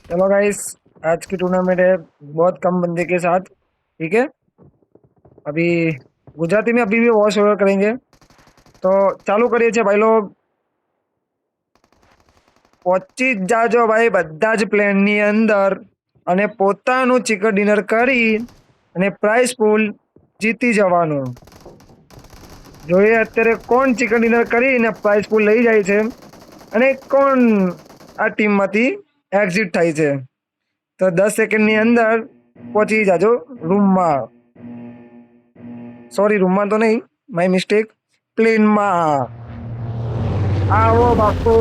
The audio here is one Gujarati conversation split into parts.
चलो गाइस, आज की टूर्नामेंट है बहुत कम बंदे के साथ। ठीक है। अभी गुजराती में अभी भी वॉश ओवर करेंगे, तो ચાલુ કરીએ છીએ ભાઈ લોग। પહોંચી જ જાજો ભાઈ બધા જ પ્લેનની અંદર અને પોતાનું ચિકન ડિનર કરી અને પ્રાઇઝ પૂલ જીતી જવાનું। જોઈએ અત્યારે કોણ ચિકન ડિનર કરીને પ્રાઇઝ પૂલ લઈ જાય છે અને કોણ આ ટીમમાંથી એક્ઝિટ થાય છે। તો 10 સેકન્ડની અંદર પહોંચી જાજો રૂમમાં। સોરી, રૂમમાં તો નહીં, માય મિસ્ટેક, પ્લેનમાં। આવો બાપુ।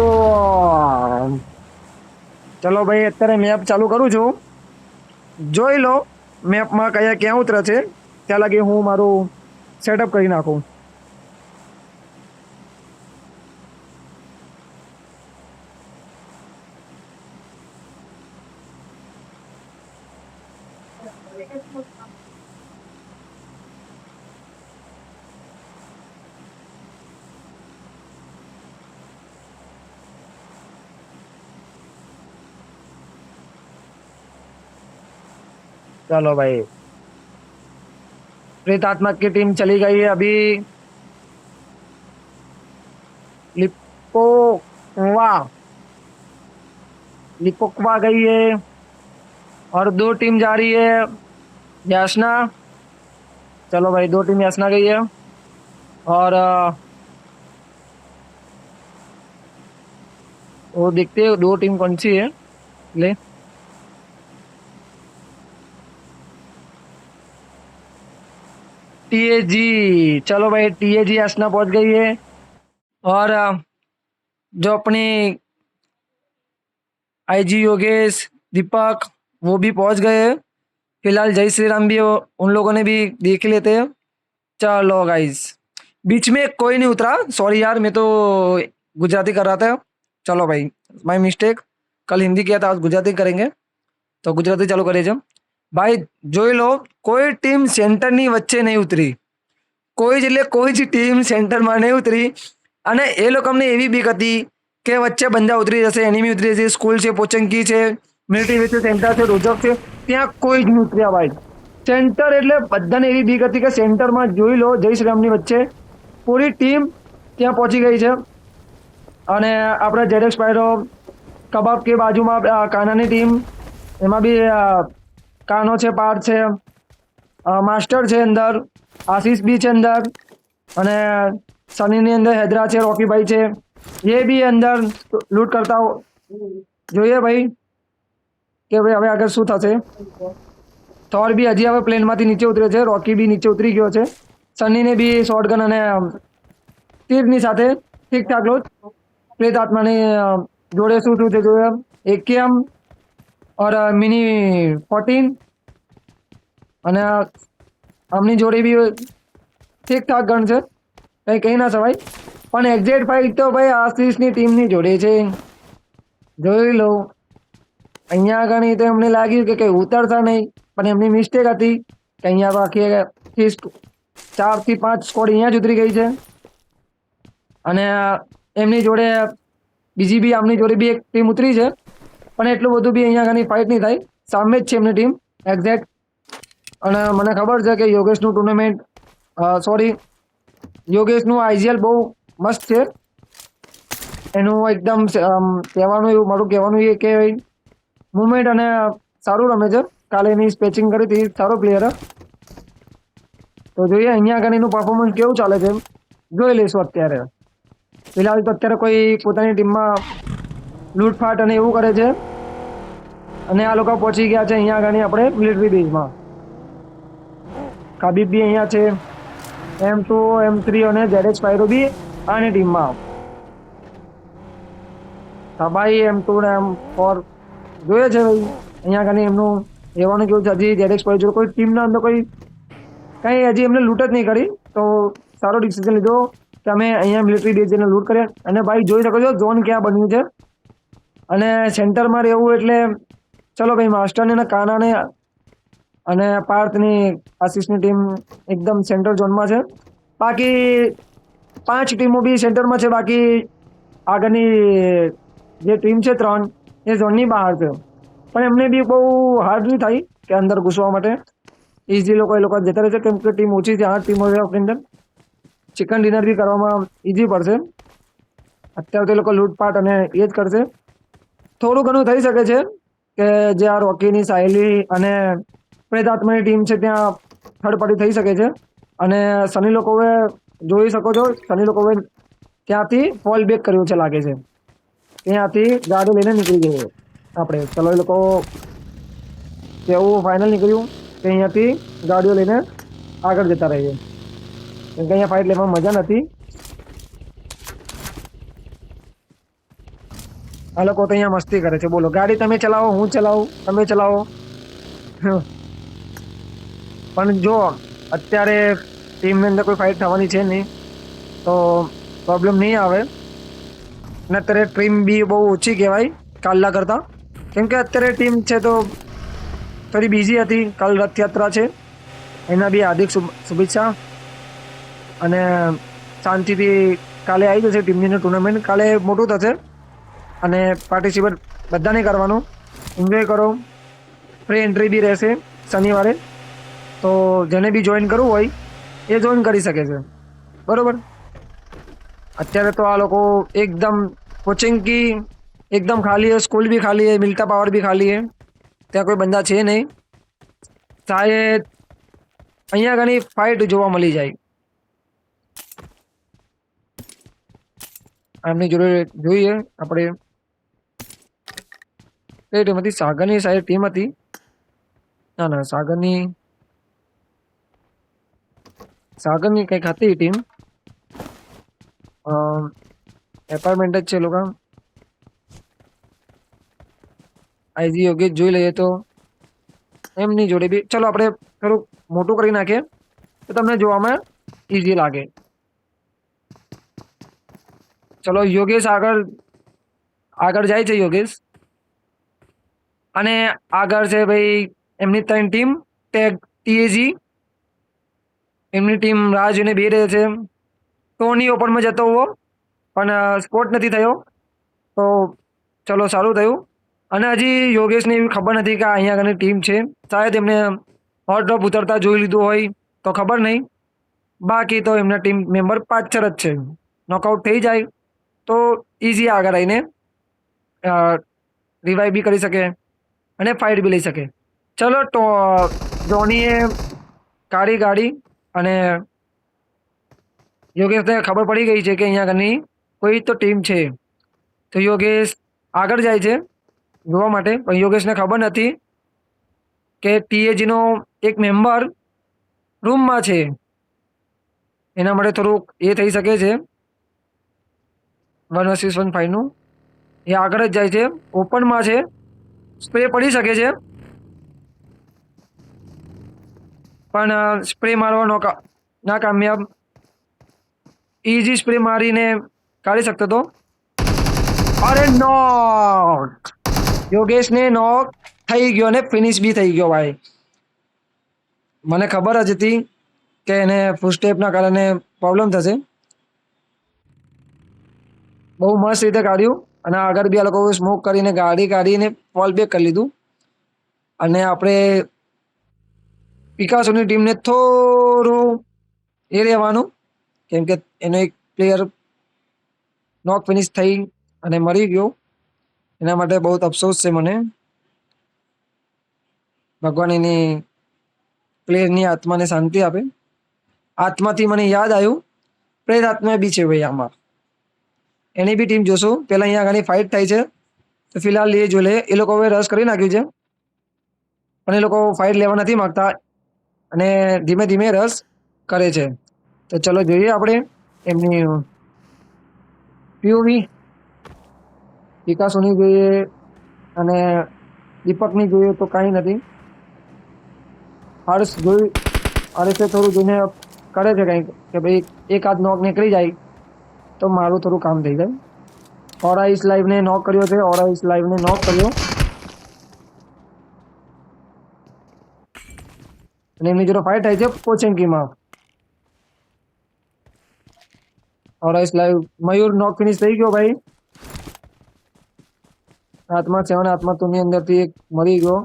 ચલો ભાઈ, અત્યારે મેપ ચાલુ કરું છું, જોઈ લો મેપમાં કયા ક્યાં ઉતરે છે। ત્યાં લાગે હું મારું સેટઅપ કરી નાખું। चलो भाई, प्रेतात्मा की टीम चली गई है अभी। लिपोक्वा लिपोक्वा गई है और 2 टीम जा रही है। यासना, चलो भाई 2 टीम यासना गई है। और वो देखते हैं 2 टीम कौन सी है। ले टीएजी, चलो भाई टीएजी यासना पहुंच गई है। और जो अपने आईजी योगेश, दीपक, वो भी पहुंच गए हैं। फिलहाल जय श्री राम भी उन लोगों ने भी देख लेते हैं। चलो गाइस, बीच में कोई नहीं उतरा, सॉरी यार, मैं तो गुजराती कर रहा था। चलो भाई, माय मिस्टेक, कल हिंदी किया था, आज गुजराती करेंगे, तो गुजराती चालू करिए जब। भाई જોઈ લો, કોઈ ટીમ સેન્ટરની વચ્ચે નહીં ઉતરી, કોઈ જ એટલે કોઈ જ ટીમ સેન્ટરમાં નહીં ઉતરી। અને એ લોકો અમને એવી બીક હતી કે વચ્ચે બંદા ઉતરી જશે, એનિમી ઉતરી જશે, સ્કૂલ છે, પોચંકી છે, મિલિટરી વચ્ચે સેન્ટર છે, રોજક છે, ત્યાં કોઈ જ નહીં ઉતર્યા ભાઈ। સેન્ટર એટલે બધાને એવી બીક હતી કે સેન્ટરમાં જોઈ લો જય શ્રીરામની વચ્ચે પૂરી ટીમ ત્યાં પહોંચી ગઈ છે। અને આપણે જેરેક્સ પાયરો કબાબ કે બાજુમાં કાનાની ટીમ, એમાં બી કાનો છે, પાર્થ છે, માસ્ટર છે અંદર, આશીષ બી છે અંદર, અને સનીની અંદર हैदरा છે, रॉकी भाई છે, ये भी અંદર લૂંટ કરતા જોઈએ ભાઈ કે ભાઈ હવે આગળ શું થશે। થોર બી હજી હવે પ્લેનમાંથી નીચે ઉતરે છે, રોકી બી નીચે ઉતરી ગયો છે, સનીને બી શોટગન અને તીરની સાથે ઠીકઠાક લોટ। પ્રેતાત્માની જોડે શું શું છે જોઈએ, એકેએમ और मिनी 14, અને આમની જોડે બી ઠીકઠાક ગણ છે, કંઈ કહી ના સવાય। પણ એક્ઝેક્ટ ફાઇટ તો ભાઈ આશીષની ટીમની જોડે છે, જોઈ લો। અહીંયા આગળ તો એમને લાગ્યું કે કંઈ ઉતરતા નહીં, પણ એમની મિસ્ટેક હતી કે અહીંયા તો આખી 4 થી 5 સ્કોડ અહીંયા જ ઉતરી ગઈ છે। અને એમની જોડે બીજી બી આમની જોડે બી એક ટીમ ઉતરી છે, પણ એટલું બધું બી અહીંયા આગળની ફાઇટ નહીં થાય, સામે જ છે એમની ટીમ એક્ઝેક્ટ। અને મને ખબર છે કે યોગેશનું ટુર્નામેન્ટ, સોરી, યોગેશનું આઈજીએલ બહુ મસ્ત છે, એનું એકદમ કહેવાનું એવું, મારું કહેવાનું એ કે મુવમેન્ટ અને સારું રમે છે। કાલે એની સ્પેચિંગ કરી હતી, સારો પ્લેયર। તો જોઈએ અહીંયા આગળ એનું પરફોર્મન્સ કેવું ચાલે છે, જોઈ લઈશું અત્યારે। ફિલહાલ તો અત્યારે કોઈ પોતાની ટીમમાં લૂંટફાટ અને એવું કરે છે, અને આ લોકો પહોંચી ગયા છે અહીંયા આગળ આપણે મિલિટરી બેઝમાં। કાબીબ બી અહીંયા છે, M2, M3 અને જેરેક્સ પાયરો બી આની ટીમમાં। ભાઈ M2 ને M4 જોઈએ છે ભાઈ અહીંયા આગળ એમનું રહેવાનું કેવું છે। હજી જેરેક્સ પાયરો કોઈ ટીમના અંદર કોઈ કંઈ હજી એમને લૂંટ જ નહીં કરી, તો સારો ડિસિઝન લીધો કે અમે અહીંયા મિલિટરી બેઝ જઈને લૂંટ કરીએ। અને ભાઈ જોઈ શકો છો ઝોન ક્યાં બન્યું છે, અને સેન્ટરમાં રહેવું એટલે ચલો ભાઈ માસ્ટરને કાનાને અને પાર્થની આશીષની ટીમ એકદમ સેન્ટર ઝોનમાં છે। બાકી 5 ટીમો બી સેન્ટરમાં છે, બાકી આગળની જે ટીમ છે 3 એ ઝોનની બહાર છે। પણ એમને બી બહુ હાર્ડ નહીં થાય કે અંદર ઘૂસવા માટે. ઇઝી એ લોકો જતા રહેશે કેમ કે ટીમ ઓછી છે, 8 ટીમો છે આપણી અંદર. ચિકન ડિનર બી કરવામાં ઇઝી પડશે. અત્યારે તો એ લોકો લૂંટપાટ અને એ જ કરશે. થોડું ઘણું થઈ શકે છે કે જે આ રોકીની સાયલી અને પ્રેતાત્માની ટીમ છે ત્યાં થર્ડ પાર્ટી થઈ શકે છે. અને સની લોકોએ જોઈ શકો છો, સની લોકોએ ત્યાંથી ફોલ બેક કર્યું છે લાગે છે. ત્યાંથી ગાડી લઈને નીકળી ગયો આપણે. ચલો એ લોકો કેવું ફાઇનલ નીકળ્યું કે અહીંયાથી ગાડીઓ લઈને આગળ જતા રહીએ કેમ કે અહીંયા ફાઇટ લેવામાં મજા નથી. આ લોકો તો અહીંયા મસ્તી કરે છે. બોલો, ગાડી તમે ચલાવો, હું ચલાવું, તમે ચલાવો. પણ જો અત્યારે ટીમની અંદર કોઈ ફાઇટ થવાની છે નહીં તો પ્રોબ્લેમ નહીં આવે. અને અત્યારે ટીમ બી બહુ ઓછી કહેવાય કાલના કરતાં, કેમ કે અત્યારે ટીમ છે તો થોડી બિઝી હતી. કાલ રથયાત્રા છે, એના બી હાર્દિક શુભેચ્છા. અને શાંતિથી કાલે આવી જશે ટીમની ટુર્નામેન્ટ. કાલે મોટું થશે અને પાર્ટિસિપેટ બધાને કરવાનું. એન્જોય કરો. ફ્રી એન્ટ્રી બી રહેશે શનિવારે, તો જેને બી જોઈન કરવું હોય એ જોઈન કરી શકે છે. બરોબર. અત્યારે તો આ લોકો एकदम कोचिंग की एकदम खाली है, स्कूल भी खाली है, मिल्टा पावर भी खाली है. ત્યાં કોઈ બંદા છે નહીં. શાયદ અહીંયા ઘણી ફાઇટ જોવા મળી જાય. આમની જોડે જોઈએ આપણે કઈ ટીમ હતી. સાગરની સાઈડ ટીમ હતી. ના સાગરની કંઈક હતી ટીમ. એપાર્ટમેન્ટ જ છે લોકો. આઈજી યોગેશ જોઈ લઈએ તો એમની જોડે બી ચલો આપણે થોડુંક મોટું કરી નાખીએ તો તમને જોવામાં ઇઝી લાગે. ચલો યોગેશ આગળ જાય છે યોગેશ. અને આગળ છે ભાઈ એમની 3 ટીમ ટેગ ટીએજી. એમની ટીમ રાહ જોઈને બે રહે છે. ટોની ઓપનમાં જતો હોવો પણ સ્પોટ નથી થયો, તો ચલો સારું થયું. અને હજી યોગેશને એવી ખબર નથી કે અહીંયા આગળની ટીમ છે. શાયદ એમને હોટ ડ્રોપ ઉતરતા જોઈ લીધું હોય તો ખબર નહીં. બાકી તો એમના ટીમ મેમ્બર 5-4 જ છે. નોકઆઉટ થઈ જાય તો ઇઝી આગળ આવીને રિવાઇવ બી કરી શકે અને ફાઇટ બી લઈ શકે. ચલો ટોનીએ કાઢી ગાડી અને યોગેશને ખબર પડી ગઈ છે કે અહીંયા આગળની કોઈ તો ટીમ છે, તો યોગેશ આગળ જાય છે જોવા માટે. પણ યોગેશને ખબર નથી કે ટીએજીનો એક મેમ્બર રૂમમાં છે. એના માટે થોડુંક એ થઈ શકે છે 1 vs 1 ફાઇટનું. એ આગળ જ જાય છે, ઓપનમાં છે, સ્પ્રે પડી શકે છે પણ સ્પ્રે મારવા ના કામયાબ. ઇઝી સ્પ્રે મારીને કાઢી શકતો હતો. અરે નોક! યોગેશને નોક થઈ ગયો અને ફિનિશ બી થઈ ગયો ભાઈ. મને ખબર જ હતી કે એને ફૂટસ્ટેપના કારણે પ્રોબ્લેમ થશે. બહુ મસ્ત રીતે કાઢ્યું. અને આગળ બી આ લોકો સ્મોક કરીને ગાડી કાઢીને ફોલ બેક કરી લીધું. અને આપણે પિકાસોની ટીમને થોડું એ રહેવાનું કેમ કે એનો એક પ્લેયર નોક ફિનિશ થઈ અને મરી ગયો. એના માટે બહુ અફસોસ છે મને. ભગવાન એની પ્લેયરની આત્માને શાંતિ આપે. આત્માથી મને યાદ આવ્યું પ્રેત આત્મા બી છે ભાઈ આમાં. એની બી ટીમ જોશું. પહેલાં અહીંયા આગળ ફાઇટ થાય છે તો ફિલહાલ એ જોઈ લે. એ લોકો હવે રસ કરી નાખ્યું છે પણ એ લોકો ફાઇટ લેવા નથી માગતા અને ધીમે ધીમે રસ કરે છે. તો ચલો જોઈએ આપણે એમની પીઓવી. વિકાસોની જોઈએ અને દીપકની જોઈએ તો કાંઈ નથી. હર્ષ થોડું જોઈને કરે છે કંઈક કે ભાઈ એકાદ નોક નીકળી જાય તો મારું થોડું કામ થઈ જાય. ઓરા ઇસ લાઈવને નોક કર્યો છે. અને એમની જોડે ફાઇટ થાય છે પોચેન્કીમાં. Aura is live Mayur knock finish થઈ ગયો ભાઈ. આત્મા 7 આત્મા 2 ની અંદરથી એક મરી ગયો.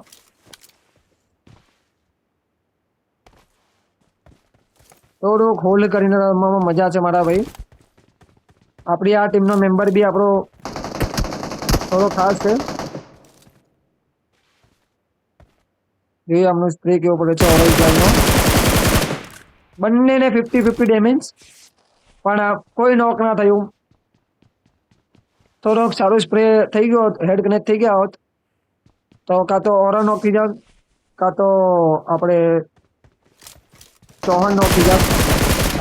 થોડુંક હોલ્ડ કરીને રમવામાં મજા છે મારા ભાઈ. આપણી આ ટીમનો મેમ્બર બી આપણો થોડો ખાસ છે. એ આમનો સ્પ્રે કેવો પડે છે ઓરેન્જ લાઈનનો. બંનેને 50-50 ડેમેજ, પણ કોઈ નોક ના થયું. થોડોક સારો સ્પ્રે થઈ ગયો, હેડ કનેક્ટ થઈ ગયા હોત તો કાં તો ઓરા નોક થઈ જાત, કાં તો આપણે चौहान नॉक किया.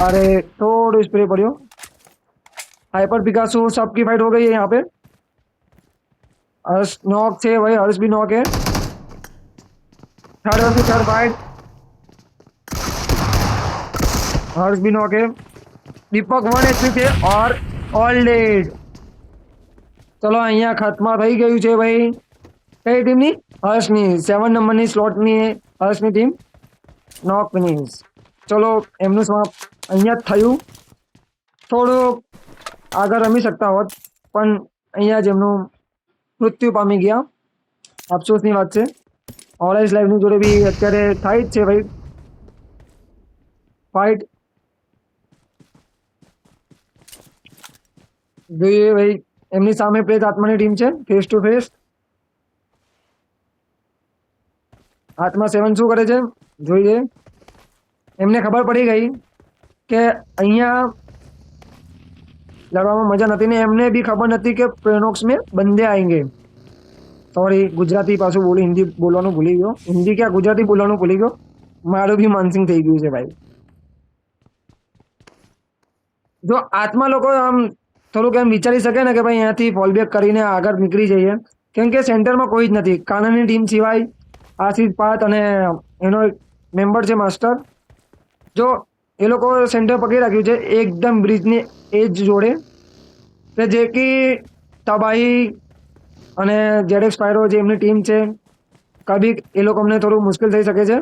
अरे थोड़ी स्प्रे पड़ियो. हाइपर पिकासो सबकी फाइट हो गई है यहाँ पे. हर्ष नॉक थे भाई, हर्ष भी नॉक है. थर्ड फाइट, हर्ष भी नॉक है. दीपक 1 HP थे और ऑल डेड. चलो અહીંયા ખતમા થઈ ગયું છે ભાઈ. કઈ ટીમની? હર્ષની 7 નંબરની સ્લોટની હર્ષની ટીમ નોક ફિનિશ. ચલો એમનું સમાપ્ત અહીંયા જ થયું. થોડું આગળ રમી શકતા હોત, પણ અહીંયા જ એમનું મૃત્યુ પામી ગયા. અફસોસની વાત છે. ઓરેન્જ લાઈવની જોડે બી અત્યારે થાય જ છે ભાઈ ફાઇટ. જોઈએ ભાઈ, એમની સામે પ્રેત આત્માની ટીમ છે ફેસ ટુ ફેસ. આત્મા 7 શું કરે છે જોઈએ. એમને ખબર પડી ગઈ કે અહીંયા લડવામાં મજા નથી, ને એમને બી ખબર નથી કે પ્રેનોક્સ में બંદે આएंगे. સોરી, ગુજરાતી પાછું બોલી, હિન્દી બોલવાનું ભૂલી ગયો. હિન્દી ક્યાં ગુજરાતી બોલવાનું ભૂલી ગયો. મારું બી માનસિંગ થઈ ગયું છે ભાઈ. જો આત્મા લોકો આમ થોડુંક એમ વિચારી શકે ને કે ભાઈ અહીંયાથી ફોલ બેક કરીને આગળ નીકળી જઈએ, કેમ કે સેન્ટરમાં કોઈ જ નથી. કાનાની ટીમ સિવાય આશીષ પાત અને એનો એક મેમ્બર છે માસ્ટર. જો એ લોકો સેન્ટર પકડી રાખ્યું છે એકદમ બ્રિજની એજ જોડે, કે જે કે તબાહી અને જેડેક્સ સ્પાયરો જે એમની ટીમ છે, કભી એ લોકો અમને થોડું મુશ્કેલ થઈ શકે છે.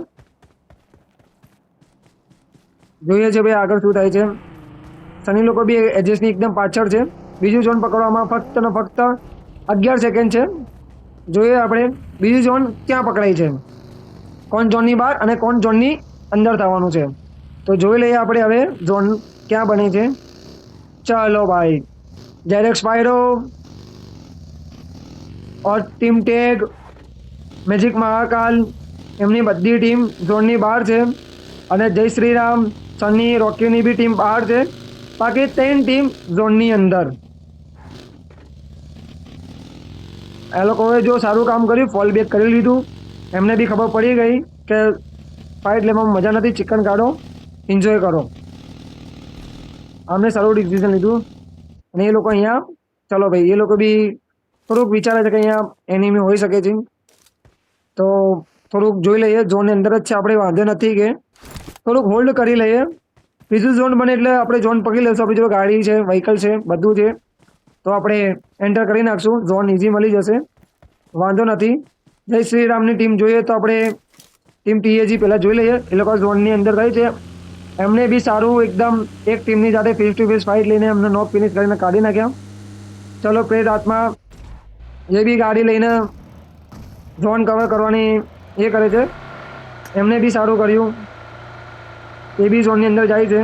જોઈએ છે ભાઈ આગળ શું થાય છે. સની લોકો બી એજેસની એકદમ પાછળ છે. બીજું ઝોન પકડવામાં ફક્ત ને ફક્ત 11 સેકન્ડ છે. જોઈએ આપણે બીજું ઝોન ક્યાં પકડાય છે, કોણ ઝોનની બહાર અને કોણ ઝોનની અંદર થવાનું છે. તો જોઈ લઈએ આપણે હવે ઝોન ક્યાં બને છે. ચાલો ભાઈ, જેરેક્સ સ્પાયરો और टीम टेग, મેજિક મહાકાલ, એમની બધી ટીમ ઝોનની બહાર છે. અને જય શ્રી રામ, સની, રોકીની બી ટીમ બહાર છે. બાકી 3 ટીમ ઝોનની અંદર. એ લોકોએ જો સારું કામ કર્યું, ફોલ બેક કરી લીધું. એમને બી ખબર પડી ગઈ કે ફાઇટ લેવામાં મજા નથી, ચિકન કાઢો, એન્જોય કરો. આમને સારું ડિસિઝન લીધું. અને એ લોકો અહીંયા, ચલો ભાઈ, એ લોકો બી થોડુંક વિચારે છે કે અહીંયા એનિમી હોઈ શકે છે. તો થોડુંક જોઈ લઈએ. ઝોનની અંદર જ છે આપણે, વાંધો નથી કે થોડુંક હોલ્ડ કરી લઈએ. બીજું ઝોન બને એટલે આપણે ઝોન પકડી લઈશું. આપણી જોડે ગાડી છે, વ્હીકલ છે, બધું છે, તો આપણે એન્ટર કરી નાખશું. ઝોન ઇઝી મળી જશે, વાંધો નથી. જય શ્રી રામની ટીમ જોઈએ તો આપણે ટીમ ટીએજી પહેલાં જોઈ લઈએ. એ લોકો ઝોનની અંદર ગઈ છે. એમને બી સારું એકદમ એક ટીમની સાથે ફેસ ટુ ફેસ ફાઇટ લઈને એમને નોક ફિનિશ કરીને કાઢી નાખ્યા. ચલો પ્રેત આત્મા એ બી ગાડી લઈને ઝોન કવર કરવાની એ કરે છે. એમને બી સારું કર્યું, એ બી ઝોનની અંદર જાય છે.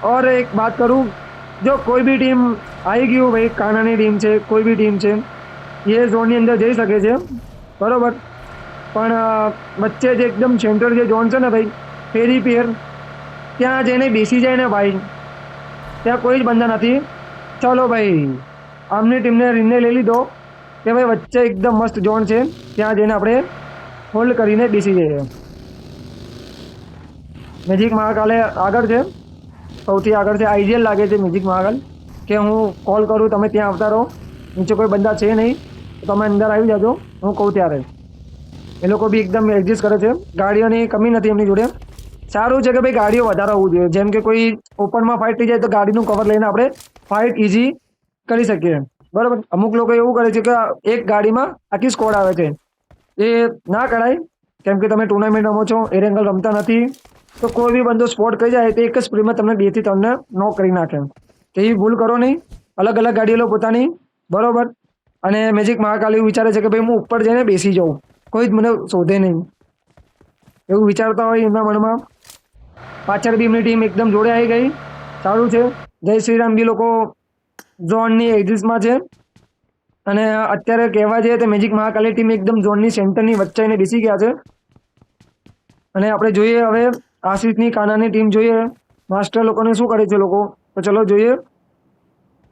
और एक बात करूं, जो कोई भी टीम આવી ગયું ભાઈ, કાનાની ટીમ છે, કોઈ બી ટીમ છે, એ ઝોનની અંદર જઈ શકે છે બરોબર. પણ વચ્ચે જે એકદમ સેન્ટર જે ઝોન છે ને ભાઈ, ફેરી પેર, ત્યાં જઈને બેસી જાય ને ભાઈ, ત્યાં કોઈ જ બંદા નથી. ચલો ભાઈ, આમની ટીમને નિર્ણય લઈ લીધો કે ભાઈ વચ્ચે એકદમ મસ્ત ઝોન છે, ત્યાં જઈને આપણે હોલ્ડ કરીને બેસી જઈએ. મેજિક મહાકાલે આગળ છે, સૌથી આગળ છે. આઈડિયલ લાગે છે મેજિક મહાકાલ, કે હું કોલ કરું, તમે ત્યાં આવતા રહો, નીચે કોઈ બંદા છે નહીં તો તમે અંદર આવી જાજો, હું કહું ત્યારે. એ લોકો બી એકદમ એડજસ્ટ કરે છે. ગાડીઓની કમી નથી એમની જોડે. સારું છે કે ભાઈ ગાડીઓ વધારે હોવું જોઈએ. જેમ કે કોઈ ઓપનમાં ફાઇટ થઈ જાય તો ગાડીનું કવર લઈને આપણે ફાઇટ ઇઝી કરી શકીએ બરાબર. અમુક લોકો એવું કરે છે કે એક ગાડીમાં આખી સ્કોડ આવે છે, એ ના કરાય. કેમ કે તમે ટુર્નામેન્ટ રમો છો, એરેંગલ રમતા નથી, તો કોઈ બી બંદો સ્પોટ કરી જાય તો એક જ સ્પ્રેમાં તમને 2 થી 3 નોક કરી નાખે. તો એ ભૂલ કરો નહીં. અલગ અલગ ગાડીઓ લો પોતાની, બરોબર. અને મેજિક મહાકાલ એવું વિચારે છે કે ભાઈ હું ઉપર જઈને બેસી જાઉં, કોઈ જ મને શોધે નહીં, એવું વિચારતા હોય એમના મનમાં. પાછળ બી એમની ટીમ એકદમ જોડે આવી ગઈ. સારું છે, જય શ્રીરામ બી લોકો ઝોનની એક્ઝિટમાં છે. અને અત્યારે કહેવા જઈએ તો મેજિક મહાકાલી ટીમ એકદમ ઝોનની સેન્ટરની વચ્ચે આવીને બેસી ગયા છે. અને આપણે જોઈએ હવે આશિષની કાનાની ટીમ જોઈએ માસ્ટર લોકોને શું કરે છે લોકો, તો ચલો જોઈએ.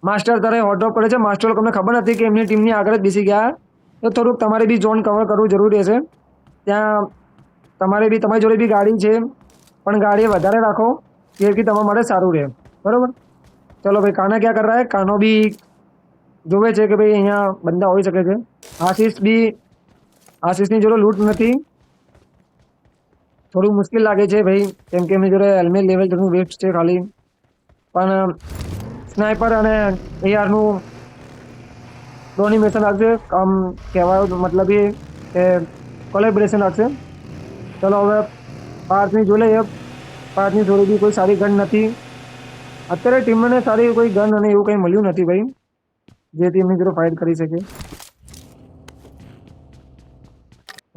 માસ્ટર તારે હોટ ડ્રોપ કરે છે. માસ્ટર લોકોને ખબર નથી કે એમની ટીમની આગળ જ બેસી ગયા, તો થોડુંક તમારે બી ઝોન કવર કરવું જરૂરી છે. ત્યાં તમારે બી તમારી જોડે બી ગાડી છે, પણ ગાડી વધારે રાખો, જેથી તમારા માટે સારું રહે. બરોબર. ચલો ભાઈ, કાના ક્યાં કર રહા હે? કાનો બી જોવે છે કે ભાઈ અહીંયા બંદા હોઈ શકે છે. આશિષની જોડે લૂંટ નથી, થોડું મુશ્કેલ લાગે છે ભાઈ, કેમ કે એમની જોડે હેલ્મેટ લેવલ થોડું વેસ્ટ છે ખાલી. પણ સ્નાઇપર અને એઆરનું ડોમિનેશન રાખશે, આમ કહેવાનો મતલબ એ કે કોલેબરેશન રાખશે. ચલો હવે પાર્થની જોઈ લઈએ. પાર્થની જોડે બી કોઈ સારી ગન નથી અત્યારે, ટીમને સારી કોઈ ગન અને એવું કંઈ મળ્યું નથી ભાઈ, જેથી એમની જોડે ફાઇટ કરી શકે.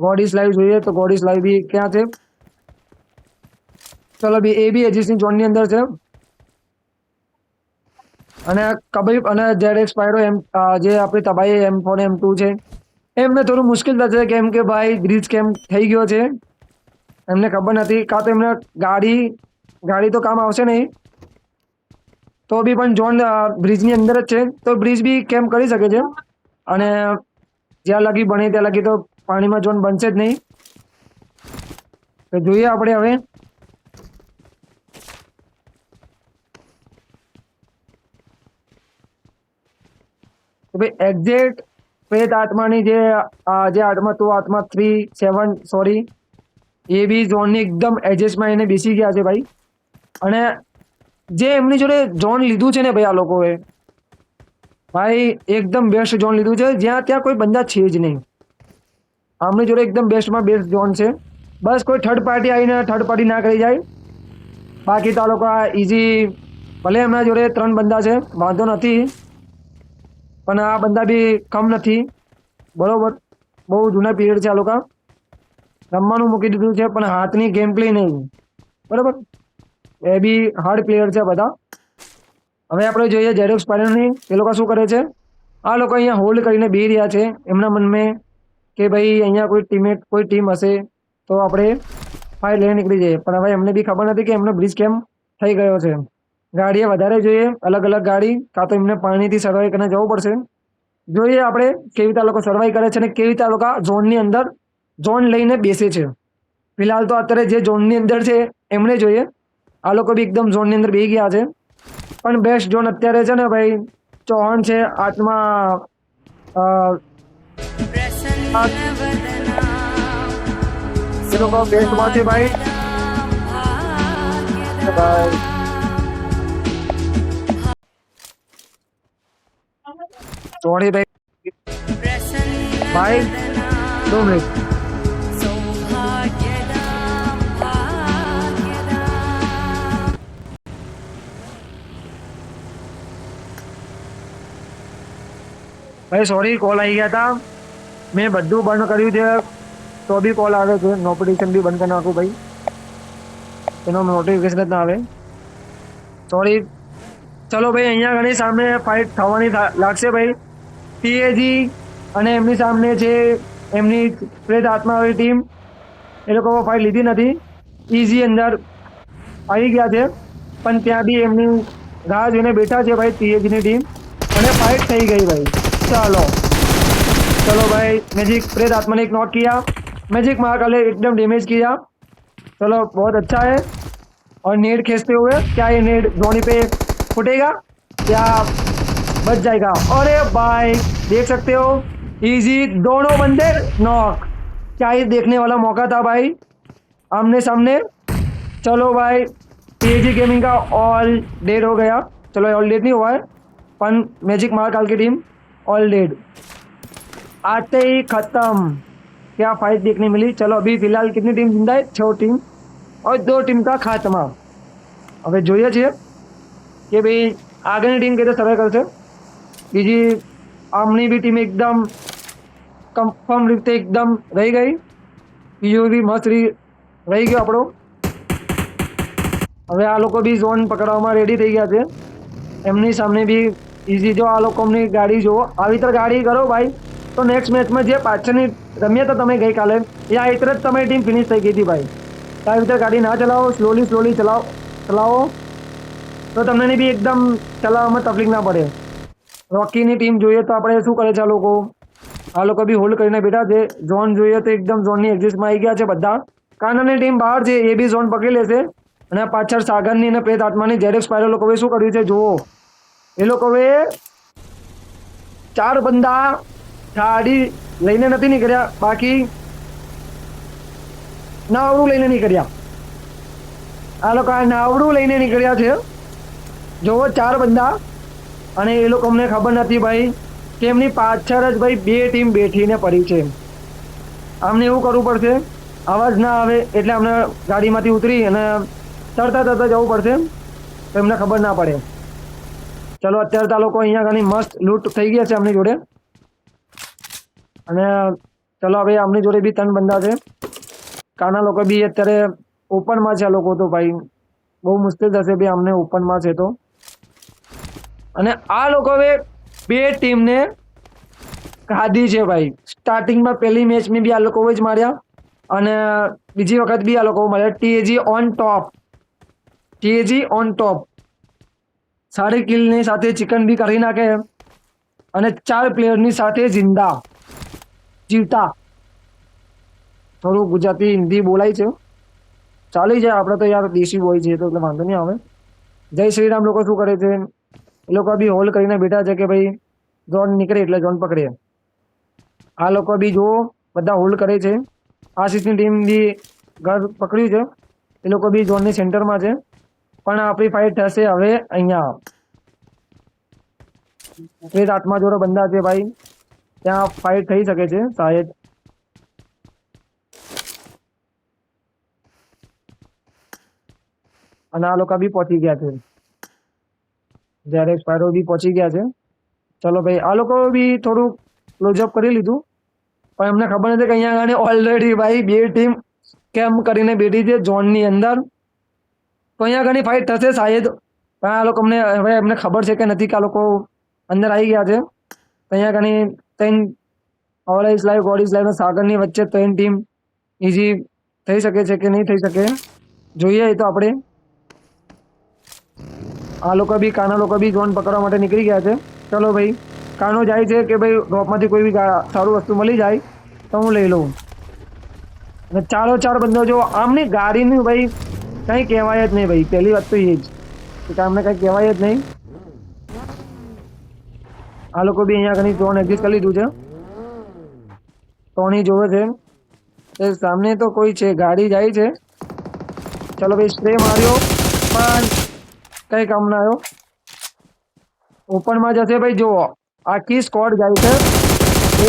ગોડીસ લાઈવ જોઈએ તો ગોડીસ લાઈવ બી ક્યાં છે? ચલો બી એ બી એજીસની ઝોનની અંદર છે. અને કબીબ અને જેડ સ્પાયરો એમ જે આપણી તબાઈ M4 M2 છે, એમને થોડું મુશ્કેલ થશે, કેમ કે ભાઈ બ્રિજ કેમ થઈ ગયો છે, એમને ખબર નથી. કાં તો એમને ગાડી તો કામ આવશે નહીં, તો બી પણ ઝોન બ્રિજની અંદર જ છે, તો બ્રિજ બી કેમ કરી શકે છે. અને જ્યાં લગી બને ત્યાં લગી તો પાણીમાં ઝોન બનશે જ નહીં. તો જોઈએ આપણે હવે. તો ભાઈ એક્ઝેક્ટ પ્રેત આત્માની જે આત્મા તો આત્મા 3-7 સોરી, એ બી ઝોનની એકદમ એડજસ્ટમાં એને બેસી ગયા છે ભાઈ. અને જે એમની જોડે ઝોન લીધું છે ને ભાઈ, આ લોકોએ ભાઈ એકદમ બેસ્ટ ઝોન લીધું છે, જ્યાં ત્યાં કોઈ બંદા છે જ નહીં. આમની જોડે એકદમ બેસ્ટમાં બેસ્ટ ઝોન છે. બસ કોઈ થર્ડ પાર્ટી આવીને થર્ડ પાર્ટી ના કરી જાય. બાકી તો આ લોકો ઇઝી, ભલે એમના જોડે 3 બંદા છે, વાંધો નથી, પણ આ બંદા બી કમ નથી. બરોબર, બહુ જૂના પીરિયડ છે. આ લોકો રમવાનું મૂકી દીધું છે, પણ હાથની ગેમ પ્લે નહીં. બરોબર, એ બી હાર્ડ પ્લેયર છે બધા. હવે આપણે જોઈએ જેડોક્સ પાયલની, એ લોકો શું કરે છે. આ લોકો અહીંયા હોલ્ડ કરીને બેસી રહ્યા છે એમના મનમાં કે ભાઈ અહીંયા કોઈ ટીમમેટ કોઈ ટીમ હશે તો આપણે ફાઇટ લઈને નીકળી જઈએ. પણ હવે એમને બી ખબર નથી કે એમનો બ્રિજ કેમ થઈ ગયો છે. ગાડીએ વધારે જોઈએ, અલગ અલગ ગાડી, કાં તો એમને પાણીથી સર્વાઈવ કરીને જવું પડશે. જોઈએ આપણે કેવી રીતે આ લોકો સર્વાઈવ કરે છે અને કેવી રીતે આ લોકો ઝોનની અંદર ઝોન લઈને બેસે છે. ફિલહાલ તો અત્યારે જે ઝોનની અંદર છે એમને જોઈએ. આ લોકો બી એકદમ ઝોનની અંદર બેસી ગયા છે. પણ બેસ્ટ ઝોન અત્યારે છે ને ભાઈ ચૌહાણ છે, આત્મા એ લોકો બેસ્ટમાં છે ભાઈ. સોરી ભાઈ, ભાઈ 2 મિનિટ. ભાઈ સોરી, કોલ આવી ગયા હતા, મેં બધું બંધ કર્યું છે તો બી કોલ આવે છે. નોટિફિકેશન બી બંધ કરી નાખું ભાઈ, એનો નોટિફિકેશન જ ના આવે. સોરી. ચલો ભાઈ, અહીંયા ઘણી સામે ફાઇટ થવાની લાગશે ભાઈ. પીએજી અને એમની સામે છે એમની પ્રેત આત્માવાળી ટીમ, એ લોકો ફાઇટ લીધી નથી, ઇઝી અંદર આવી ગયા છે. પણ ત્યાં બી એમની રાહ જોઈને બેઠા છે ભાઈ પીએજીની ટીમ, અને ફાइट થઈ गई भाई. चलो भाई, मैजिक प्रेत आत्मा ने एक नॉक किया, मैजिक महाकाल ने एकदम डैमेज किया. चलो बहुत अच्छा है. और नेड खींचते हुए क्या ये नेड धोनी पे फुटेगा या बच जाएगा? अरे भाई देख सकते हो, इजी दोनों बंदे नॉक. क्या ये देखने वाला मौका था भाई, आमने सामने. चलो भाई, पीएजी गेमिंग का ऑल डेड हो गया. चलो ऑल डेड नहीं हुआ है, पर मैजिक महाकाल की टीम ऑल डेड. आते ही खत्म. क्या फाइट देखने मिली. चलो अभी फिलहाल कितनी टीम जिंदा है? 6 टीम और 2 टीम का खात्मा. હવે જોઈએ છીએ કે ભાઈ આગળની ટીમ કઈ રીતે સર્વે કરશે. બીજી આમની બી ટીમ એકદમ કન્ફર્મ રીતે એકદમ રહી ગઈ. બીજો બી મસ્ત રહી ગયો આપણો. હવે આ લોકો બી ઝોન પકડવામાં રેડી થઈ ગયા છે. એમની સામે બી ઇઝી. જો આ લોકોની ગાડી જુઓ, આવી રીતે ગાડી કરો ભાઈ તો નેક્સ્ટ મેચમાં જે પાછળની રમ્યા હતા તમે ગઈકાલે, એ આ રીતે જ તમારી ટીમ ફિનિશ થઈ ગઈ હતી ભાઈ. આવી રીતે ગાડી ના ચલાવો, સ્લોલી ચલાવો તો તમને બી એકદમ ચલાવવામાં તકલીફ ના પડે. રોકીની ટીમ જોઈએ તો આપણે શું કરે છે આ લોકો બી હોલ્ડ કરીને બેઠા છે. ઝોન જોઈએ તો એકદમ ઝોનની એક્ઝિસ્ટમાં આવી ગયા છે બધા. કાનાની ટીમ બહાર છે, એ બી ઝોન પકડી લેશે. અને પાછળ સાગરની અને પ્રેત આત્માની ઝેડ સ્પાયરો લોકોએ શું કર્યું છે જુઓ. એ લોકોએ 4 બંદા ગાડી લઈને નથી નીકળ્યા, બાકી નાવડું લઈને નીકળ્યા. આ લોકો આ નાવડું લઈને નીકળ્યા છે જુઓ, 4 બંદા. અને એ લોકો અમને ખબર નથી ભાઈ કે એમની પાછળ જ ભાઈ 2 ટીમ બેઠીને પડી છે. આમને એવું કરવું પડશે, અવાજ ના આવે એટલે અમને ગાડીમાંથી ઉતરી અને તરતા જવું પડશે તો એમને ખબર ના પડે. ચલો અત્યારે આ લોકો અહીંયા ઘણી મસ્ત લૂંટ થઈ ગયા છે આમની જોડે. અને ચલો હવે આમની જોડે બી 3 બંદા છે. કાના લોકો બી અત્યારે ઓપનમાં છે. આ લોકો તો ભાઈ બહુ મુશ્કેલ થશે ભાઈ અમને ઓપનમાં છે તો. અને આ લોકોએ 2 ટીમને ખાધી છે ભાઈ. સ્ટાર્ટિંગમાં પહેલી મેચમાં બી આ લોકો જ માર્યા અને બીજી વખત બી આ લોકો માર્યા. ટીએજી ઓન ટોપ. સારી કિલની સાથે ચિકન બી કરી નાખે અને 4 પ્લેયરની સાથે જીવતા. થોડું ગુજરાતી હિન્દી બોલાય છે, ચાલી જાય. આપણે તો યાર દેશી બોય છે તો એટલે વાંધો નહીં આવે. જય શ્રીરામ લોકો શું કરે છે, એ લોકો બી હોલ્ડ કરીને બેઠા છે કે ભાઈ ઝોન નીકળે એટલે ઝોન પકડે. આ લોકો બી જો બધા હોલ્ડ કરે છે. આશીષની ટીમ બી ઘર પકડ્યું છે, એ લોકો બી ઝોનની સેન્ટરમાં છે. પણ આપણી ફાઇટ થશે હવે અહીંયા. પ્રેત આત્મા જોડે બંદા છે ભાઈ, ત્યાં ફાઇટ થઈ શકે છે શાયદ. અને આ લોકો બી પહોંચી ગયા છે, જ્યારે સ્પાયરો બી પહોંચી ગયા છે. ચલો ભાઈ આ લોકો બી થોડું ક્લોઝઅપ કરી લીધું, પણ એમને ખબર નથી કે અહીંયા આગળ ઓલરેડી ભાઈ 2 ટીમ કેમ કરીને બેઠી છે ઝોનની અંદર. તો અહીંયા ઘણી ફાઇટ થશે શાયદ. પણ આ લોકો હવે એમને ખબર છે કે નથી કે આ લોકો અંદર આવી ગયા છે. તો અહીંયા ઘણી 3 all is live, God is live, સાગરની વચ્ચે 3 ટીમ ઇઝી થઈ શકે છે કે નહીં થઈ શકે જોઈએ. એ તો આપણે આ લોકો બી કાના લોકો બી ઝોન પકડવા માટે નીકળી ગયા છે. ચલો ભાઈ કાનો જાય છે કે ભાઈ ડ્રોપમાંથી કોઈ બી સારું વસ્તુ મળી જાય તો હું લઈ લઉં. અને 4 બંદો જો આમની ગાડીનું ભાઈ કંઈ કહેવાય જ નહીં ભાઈ. પહેલી વાત તો એ જ કે આમને કંઈ કહેવાય જ નહીં. આ લોકો બી અહીંયા ઘણી ઝોન એક્ઝિટ કરી લીધું છે. ટોની જોવે છે એ સામે તો કોઈ છે, ગાડી જાય છે. ચલો ભાઈ સ્પ્રે માર્યો પણ કઈ કામ ના આવ્યો. ઓપનમાં જશે ભાઈ. જુઓ આખી સ્કોડ જાય છે,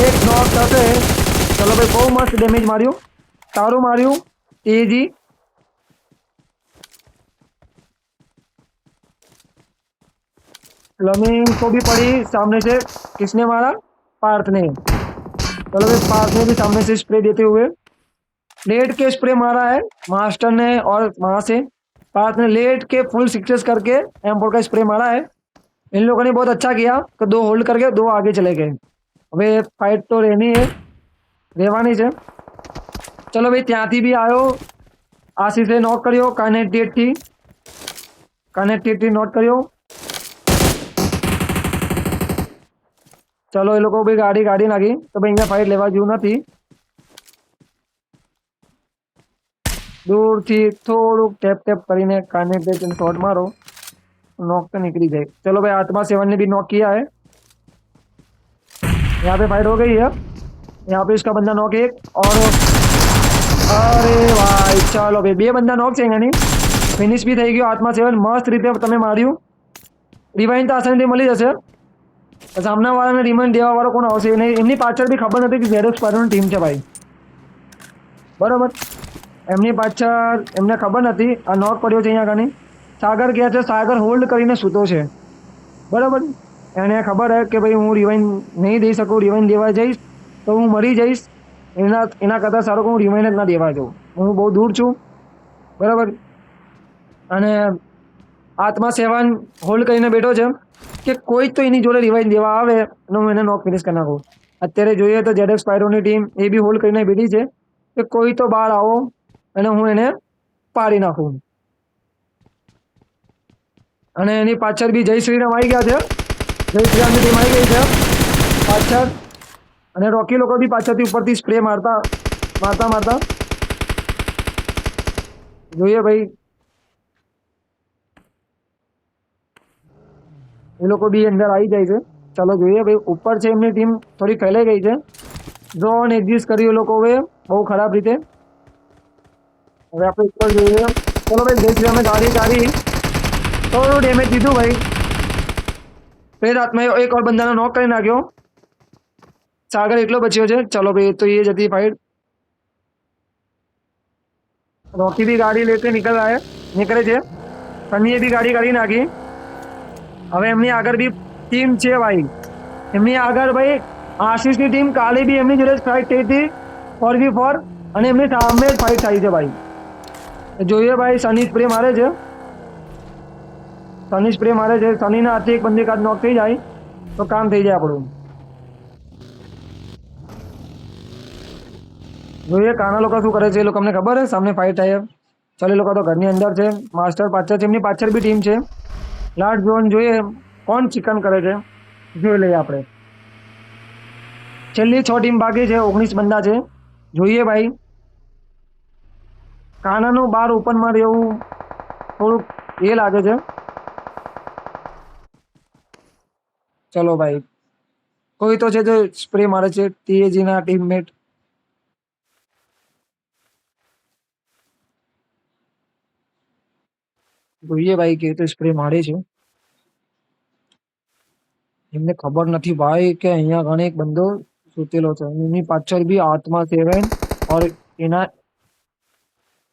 1 નોક થશે. ચલો ભાઈ બહુ મસ્ત ડેમેજ માર્યું, સારું માર્યું. તેજી फ्लमिंग को भी पड़ी सामने से. किसने मारा? पार्थ ने. चलो भाई पार्थ ने भी सामने से स्प्रे देते हुए लेट के स्प्रे मारा है मास्टर ने, और वहां से पार्थ ने लेट के फुल सक्सेस करके M4 का स्प्रे मारा है. इन लोगों ने बहुत अच्छा किया कि 2 होल्ड करके 2 आगे चले गए. હવે ફાઇટ તો રહેવાની છે. ચલો ભાઈ ત્યાંથી બી આવ્યો, આશીષે નોક કર્યો. કનેક્ટેડથી નોક કર્યો. ચલો એ લોકો ભાઈ ગાડી નાખી તો ભાઈ અહીંયા ફાઇટ લેવા જેવું નથી. दूरથી થોડુંક ટેપ કરીને कनेक्ट शॉट मारो, नॉक तो निकली जाए. चलो भाई आत्मा 7 ने भी नॉक किया है. यहाँ पे फाइट हो गई है. यहाँ पे इसका बंदा नॉक एक और अरे भाई चलो भाई 2 बंदा नॉक છે એની. ફિનિશ બી થઈ ગયો. આત્મા 7 મસ્ત રીતે તમે માર્યું. રિવાઇન્ડ તો આસાનીથી મળી જશે. સામનાવાળાને રિવાઇન્ડ દેવાવાળો કોણ આવશે નહીં. એમની પાછળ બી ખબર નથી કે ઝેડ સ્ક્વોડની ટીમ છે ભાઈ, બરાબર. એમની પાછળ એમને ખબર નથી. આ નોક પડ્યો છે અહીંયા આગળ. સાગર ગયા છે, સાગર હોલ્ડ કરીને સૂતો છે, બરાબર. એને ખબર હે કે ભાઈ હું રિવાઇન નહીં દઈ શકું, રિવાઇન દેવા જઈશ તો હું મરી જઈશ, એના કરતાં સારું કે હું રિવાઇન જ ના દેવા જાઉં, હું બહુ દૂર છું બરાબર. અને આત્મા 7 હોલ્ડ કરીને બેઠો છે કે કોઈ તો એની જોડે રિવાઇન દેવા આવે અને હું એને નોક ફિનિશ કરી નાખું. અત્યારે જોઈએ તો ZX સ્પાયરોની ટીમ એ બી હોલ્ડ કરીને બેઠી છે કે કોઈ તો બહાર આવો અને હું એને પાડી નાખું. અને એની પાછળ બી જય શ્રીરામ આવી ગયા છે, જય શ્રીરામની ટીમ આવી ગઈ છે પાછળ. અને રોકી લોકો બી પાછળથી ઉપરથી સ્પ્રે મારતા જોઈએ ભાઈ, એ લોકો બી અંદર આવી જાય છે. ચાલો જોઈએ ભાઈ, ઉપર છે એમની ટીમ થોડી ફેલાઈ ગઈ છે, ઝોન એક્ઝિસ્ટ કર્યું એ લોકો હવે બહુ ખરાબ રીતે. હવે આપણે ઉપર જોઈએ, ચલો ભાઈ જય શ્રીરામે ગાડી થોડું ડેમેજ દીધું ભાઈ. ફેર હાથમાં એક ઓર બંદાનો નોક કરી નાખ્યો, સાગર એકલો બચ્યો છે. ચલો ભાઈ તો એ જ હતી ફાઇટ. રોકી બી ગાડી લેતે નીકળે છે, સનીએ બી ગાડી કાઢી નાખી. હવે એમની આગળ બી ટીમ છે ભાઈ, એમની આગળ ભાઈ આશીષની ટીમ કાલે બી એમની જોડે ફાઇટ થઈ હતી 4v4 અને એમની સામે જ ફાઇટ થઈ છે ભાઈ. જોઈએ ભાઈ, સની સ્પ્રે મારે છે, સનીના હાથથી એક બંદી કાઢ નોક થઈ જાય તો કામ થઈ જાય આપણું. જોઈએ કાના લોકો શું કરે છે, એ લોકો અમને ખબર હે સામને ફાઇટ થાય. ચાલો એ લોકો તો ઘરની અંદર છે, માસ્ટર પાછળ છે, એમની પાછળ બી ટીમ છે. લાસ્ટ ઝોન જોઈએ કોણ ચિકન કરે છે, જોઈ લઈએ આપણે. છેલ્લી 6 ટીમ બાકી છે, 19 બંદા છે. જોઈએ ભાઈ, કાનાનું બહાર ઓપનમાં રહેવું થોડુંક એ લાગે છે. ચલો ભાઈ, કોઈ તો છે જે સ્પ્રે મારે છે, TAGના ટીમમેટ. જોઈએ ભાઈ કે તો સ્પ્રે મારે છે, એમને ખબર નથી ભાઈ કે અહીંયા ઘણે એક બંદો સૂતેલો છે, એની પાછળ બી આત્મા 7 ઓર એના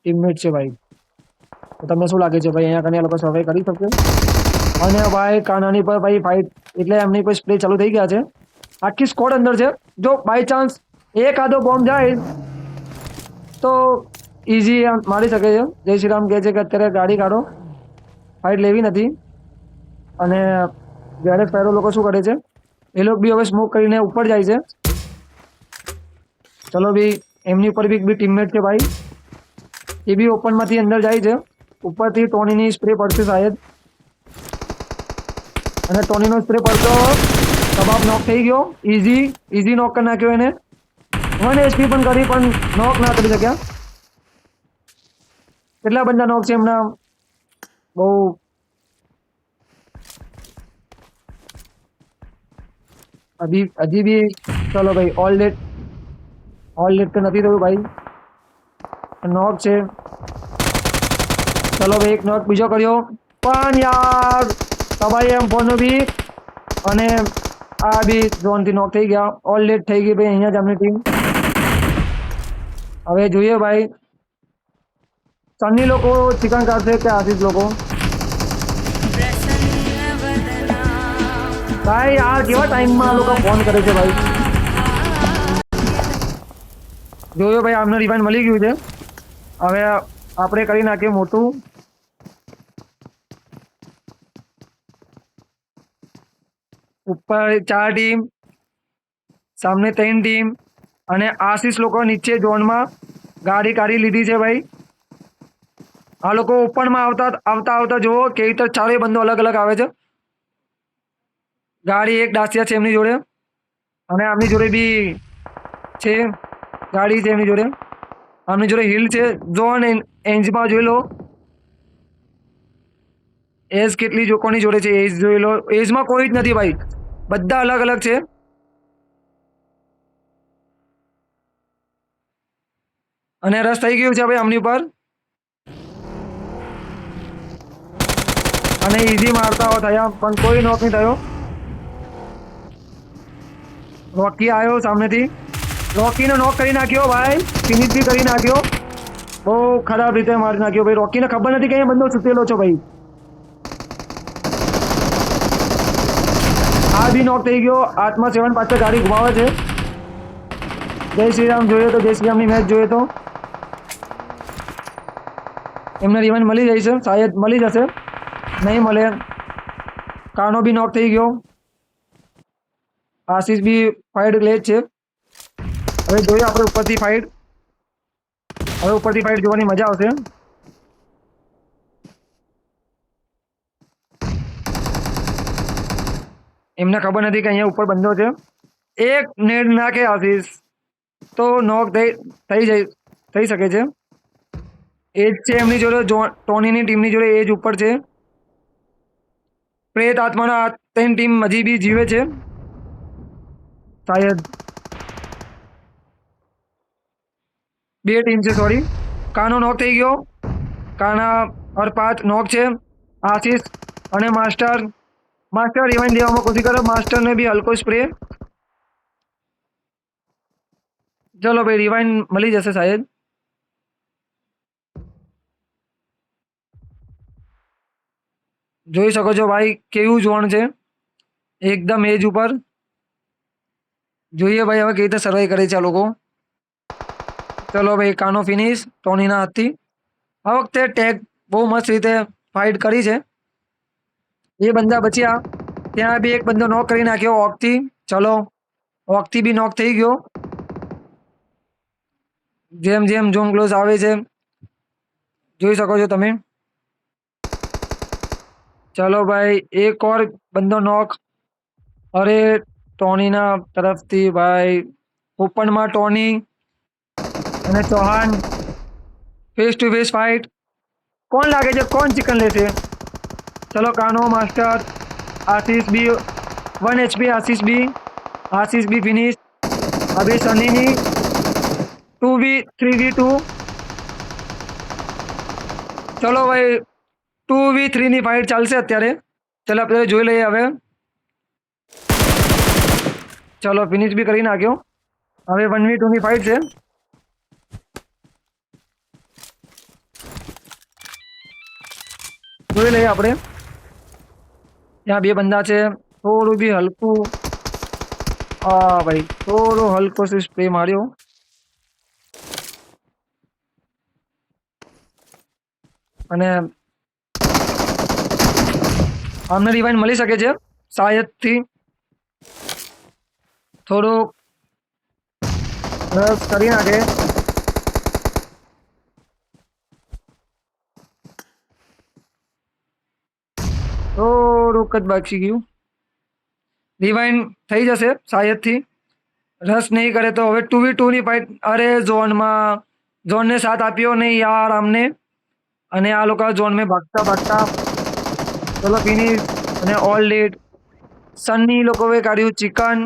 ટીમમેટ છે ભાઈ. તો તમને શું લાગે છે ભાઈ, અહીંયા કને લોકો સર્વે કરી શકશે? અને ભાઈ કાનાની પર ભાઈ ફાઇટ એટલે એમની પર સ્પ્રે ચાલુ થઈ ગયા છે, આખી સ્કોડ અંદર છે. જો બાય ચાન્સ એક આધો બોમ્બ જાય તો ઇઝી મારી શકે છે. જય શ્રીરામ કહે છે કે અત્યારે ગાડી કાઢો, ફાઇટ લેવી નથી. અને જ્યારે સ્પાયરો લોકો શું કરે છે, એ લોકો બી હવે સ્મોક કરીને ઉપર જાય છે. ચલો બી એમની ઉપર બી ટીમમેટ છે ભાઈ, એ બી ઓપનમાંથી અંદર જાય છે. ઉપરથી ટોનીની સ્પ્રે પડશે શાયદ, અને ટોનીનો સ્પ્રે પડતો કબાબ નોક થઈ ગયો. ઇઝી નોક કરી નાખ્યો એને, 1 HP પણ કરી પણ નોક ના કરી શક્યા. કેટલા બંદા નોક છે એમના, બહુ હજી બી. ચલો ભાઈ ઓલ ડેટ તો નથી થયું ભાઈ, નોક છે. ચલો ભાઈ એક નોક બીજો કર્યો પણ યાર તબાઈ M4 નો બી, અને આ બી ઝોનથી નોક થઈ ગયા. ઓલ ડેટ થઈ ગઈ ભાઈ અહીંયા જ આમની ટીમ. હવે જોઈએ ભાઈ, સન્ની લોકો ચિકન કાઢશે કે આશીષ લોકો? ભાઈ યાર કેવા ટાઈમમાં આ લોકો ફોન કરે છે ભાઈ. જોયો ભાઈ, આમને રિવાઇન મળી ગયું છે. હવે આપણે કરી નાખીએ મોટું. ઉપર 4 ટીમ, સામને 3 ટીમ, અને આશીષ લોકો નીચે ઝોનમાં ગાડી કાઢી લીધી છે ભાઈ. આ લોકો ઓપનમાં આવતા જુઓ કેવી રીતે ચારેય બંદો અલગ અલગ આવે છે. ગાડી એક ડાસિયા છે એમની જોડે, અને આમની જોડે બી છે ગાડી છે એમની જોડે. આમની જોડે હિલ છે. ઝોન એન્જમાં જોઈ લો એજ કેટલી કોની જોડે છે, એજ જોઈ લો. એજમાં કોઈ જ નથી ભાઈ, બધા અલગ અલગ છે. અને રસ થઈ ગયું છે ભાઈ આમની ઉપર, અને ઇઝી મારતા થયા પણ કોઈ નોક નહીં થયો. રોકી આવ્યો સામેથી, રોકીને નોક કરી નાખ્યો ભાઈ, ફિનિશ બી કરી નાખ્યો. બહુ ખરાબ રીતે મારી નાખ્યો ભાઈ. રોકીને ખબર નથી કે અહીંયા બંદો છૂટેલો છો ભાઈ. આ બી નોક થઈ ગયો. આત્મા 7 પાછળ ગાડી ઘુમાવે છે. જય શ્રી રામ જોઈએ તો, જય શ્રી રામની મેચ જોઈએ તો એમને રિવાઇન્ડ મળી જાય છે, શાયદ મળી જશે, નહીં મળે. કાનો બી નોક થઈ ગયો. આશીષ બી ફાઇટ લે છે. હવે જોઈએ આપણે ઉપરથી ફાઇટ. હવે ઉપરથી ફાઇટ જોવાની મજા આવશે. એમને ખબર નથી કે અહીંયા ઉપર બંધો છે. એક નેડ નાખે આશીષ તો નોક થઈ શકે છે. એજ છે એમની જોડે, ટોનીની ટીમની જોડે એજ ઉપર છે. પ્રેત આત્માના તેની ટીમ હજી બી જીવે છે શાયદ. 2 ટીમ છે, સોરી. કાનો નોક થઈ ગયો. કાના और 5 નોક છે. આશીષ અને માસ્ટર રિવાઇન્ડ દેવામાં કોશિશ કરો. માસ્ટરને બી હલકો સ્પ્રે. ચલો ભાઈ, રિવાઇન્ડ મળી જશે શાયદ. જોઈ શકો છો ભાઈ કેવું ઝોન છે, એકદમ એજ ઉપર. જોઈએ ભાઈ હવે કેવી રીતે સર્વાઈવ કરે છે આ લોકો. ચલો ભાઈ, કાનો ફિનિશ ટોનીના હાથથી. આ વખતે ટેગ બહુ મસ્ત રીતે ફાઇટ કરી છે. એ બંદા બચ્યા. ત્યાં બી એક બંદો નોક કરી નાખ્યો ઓકથી. ચલો, ઓકથી બી નોક થઈ ગયો. જેમ જેમ ઝોન ક્લોઝ આવે છે જોઈ શકો છો તમે. ચલો ભાઈ, એક ઓર બંદો નોક. અરે ટોનીના તરફથી ભાઈ ઓપનમાં ટોની અને Chauhan face to face fight. કોણ લાગે છે કોણ ચિકન લેશે? ચલો, કાનો, માસ્ટર, આશીષ બી 1 HP. આશીષ બી ફિનિશ. અભી સનીની 3v2. ચલો ભાઈ, 2v3 ની ફાઇટ ચાલશે અત્યારે. ચલો આપણે જોઈ લઈએ હવે. ચલો, ફિનિશ બી કરી નાખ્યો. હવે 1v2 ની ફાઇટ છે. જોઈ લઈએ આપણે. ત્યાં 2 બંદા છે. થોડું બી હલકું, હા ભાઈ, થોડો હલકો સ્પ્રે માર્યો. અને અમને રિવાઇન્ડ મળી શકે છે શાયદથી. થોડું રસ કરી નાખે. થોડુંક જ બાકી ગયું. રિવાઇન્ડ થઈ જશે શાયદથી. રસ નહીં કરે તો હવે 2v2 ની ફાઇટ. અરે ઝોનને સાથ આપ્યો નહીં યાર આમને. અને આ લોકો ઝોનમાં ભાગતા. ચલો ફિનિશ અને ઓલ ડેટ. સન્ની લોકોએ કાઢ્યું ચિકન.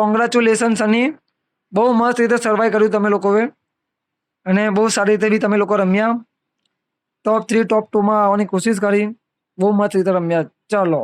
કોંગ્રેચ્યુલેશન સની, બહુ મસ્ત રીતે સર્વાઈવ કર્યું તમે લોકોએ. અને બહુ સારી રીતે બી તમે લોકો રમ્યા. ટોપ 3 ટોપ 2માં આવવાની કોશિશ કરી. બહુ મસ્ત રીતે રમ્યા. ચાલો.